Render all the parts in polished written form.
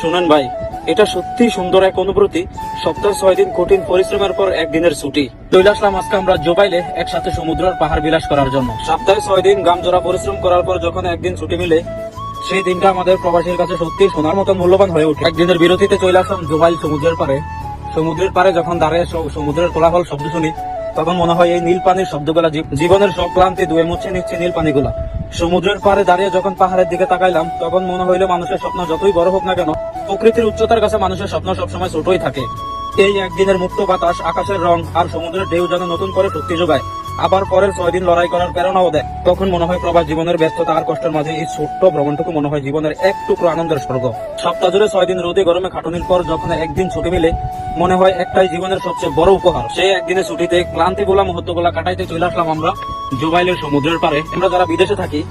শুনেন ভাই, এটা সত্যি সুন্দর এক অনুভূতি। সপ্তাহে 6 দিন কঠিন পরিশ্রমের পর একদিনের ছুটি। চলে আসলাম আজকে আমরা জোবাইলে একসাথে সমুদ্রের পাহাড় বিলাস করার জন্য। সপ্তাহে 6 দিন গামজোড়া পরিশ্রম করার পর যখন একদিন ছুটি মিলে, সেই দিনটা আমাদের প্রবাসীর কাছে সত্যি সোনার মতন মূল্যবান হয়ে ওঠে। একদিনের বিরতিতে চলে আসলাম জোবাইল সমুদ্রের পারে। সমুদ্রের পারে যখন দাঁড়িয়ে সমুদ্রের কোলাহল শব্দ শুনি, তখন মনে হয় এই নীল পানির শব্দগুলা জীবনের সব ক্লান্তি ধুয়ে মুছে নিচ্ছে নীল পানিগুলা। সমুদ্রের পারে দাঁড়িয়ে যখন পাহাড়ের দিকে তাকাইলাম, তখন মনে হইলো মানুষের স্বপ্ন যতই বড় হোক না কেন, প্রকৃতির উচ্চতার কাছে মানুষের স্বপ্ন সবসময় ছোটই থাকে। এই একদিনের মুক্ত বাতাস, আকাশের রং আর সমুদ্রের ঢেউ যেন নতুন করে শক্তি যোগায়, আবার পরের 6 দিন লড়াই করার প্রেরণাও দেয়। তখন মনে হয় প্রবাস জীবনের ব্যস্ততা আর কষ্টের মাঝে এই ছোট্ট ভ্রমণটুকু মনে হয় জীবনের এক টুকরো আনন্দের স্বর্গ। সপ্তাহ জুড়ে 6 দিন রোদে গরমে খাটুনির পর যখন একদিন ছুটি মিলে, মনে হয় একটাই জীবনের সবচেয়ে বড় উপহার। সেই একদিনের ছুটিতে ক্লান্তি গোলা মুহূর্তগুলা কাটাইতে চলে আসলাম আমরা জোবাইলের সমুদ্রের পারে। আমরা যারা বিদেশে থাকি,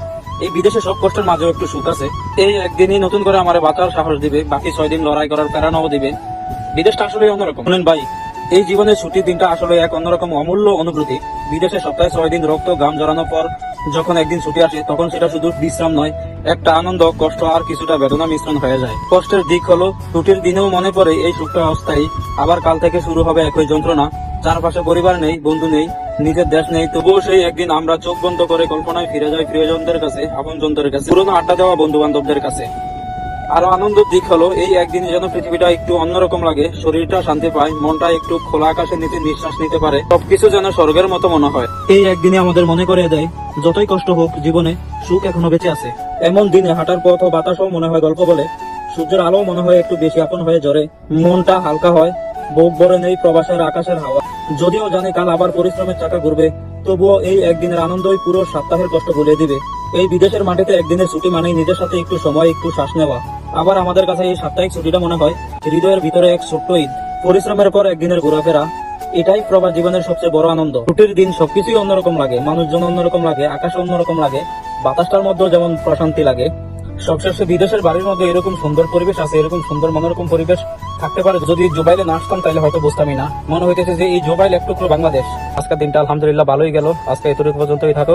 এই বিদেশে সব কষ্টের মাঝেও একটু সুখ আছে। এই একদিনই নতুন করে আমার বাঁচার সাহস দিবে, বাকি 6 দিন লড়াই করার প্রেরণাও দিবে। বিদেশটা আসলে অন্যরকম। শুনেন ভাই, এই জীবনের ছুটির দিনটা আসলে এক অন্যরকম অমূল্য অনুভূতি। বিদেশে সপ্তাহে 6 দিন রক্ত ঘাম জড়ানোর পর যখন একদিন ছুটি আসে, তখন সেটা শুধু বিশ্রাম নয়, একটা আনন্দ, কষ্ট আর কিছুটা বেদনা মিশ্রণ হয়ে যায়। কষ্টের দিক হলো ছুটির দিনেও মনে পড়ে এই সুখটা অস্থায়ী, আবার কাল থেকে শুরু হবে একই যন্ত্রণা। চারপাশে পরিবার নেই, বন্ধু নেই, নিজের দেশ নেই, তবুও সেই একদিন আমরা চোখ বন্ধ করে কল্পনায় ফিরে যাই প্রিয়জনদের কাছে, আপনজনদের কাছে, পুরনো আড্ডা দেওয়া বন্ধু বান্ধবদের কাছে। আরো আনন্দের দিক হলো এই একদিনে যেন পৃথিবীটা একটু অন্যরকম লাগে, শরীরটা শান্তি পায়, মনটা একটু খোলা আকাশের নিচে নিঃশ্বাস নিতে পারে, সবকিছু যেন স্বর্গের মতো মনে হয়। এই একদিনে আমাদের মনে করে দেয় যতই কষ্ট হোক, জীবনে সুখ এখনো বেঁচে আছে। এমন দিনে হাঁটার পথ ও বাতাসও মনে হয় গল্প বলে, সূর্যের আলো মনে হয় একটু বেশি আপন হয়ে জ্বরে, মনটা হালকা হয়, বুক ভরে নেই প্রবাসের আকাশের হাওয়া। যদিও জানি কাল আবার পরিশ্রমের চাকা ঘুরবে, তবুও এই একদিনের আনন্দই পুরো সপ্তাহের কষ্ট ভুলিয়ে দিবে। এই বিদেশের মাটিতে একদিনের ছুটি মানেই নিজের সাথে একটু সময়, একটু শ্বাস নেওয়া। আবার আমাদের কাছে এই সাপ্তাহিক ছুটিটা মনে হয় হৃদয়ের ভিতরে এক ছোট্ট ঈদ। পরিশ্রমের পর একদিনের ঘোরাফেরা, এটাই প্রবাস জীবনের সবচেয়ে বড় আনন্দ। ছুটির দিন সবকিছুই অন্যরকম লাগে, মানুষজন অন্যরকম লাগে, আকাশ অন্যরকম লাগে, বাতাসটার মধ্যেও যেমন প্রশান্তি লাগে। সবশেষে বিদেশের বাড়ির মধ্যে এরকম সুন্দর পরিবেশ আছে, এরকম সুন্দর মনোরকম পরিবেশ থাকতে পারে। যদি জোবাইলে না আসতাম তাহলে হয়তো বুঝতামই না। মনে হইতেছে যে এই জোবাইল এক টুকরো বাংলাদেশ। আজকের দিনটা আলহামদুলিল্লাহ ভালোই গেল। আজকে এতটুকু পর্যন্তই থাকুক।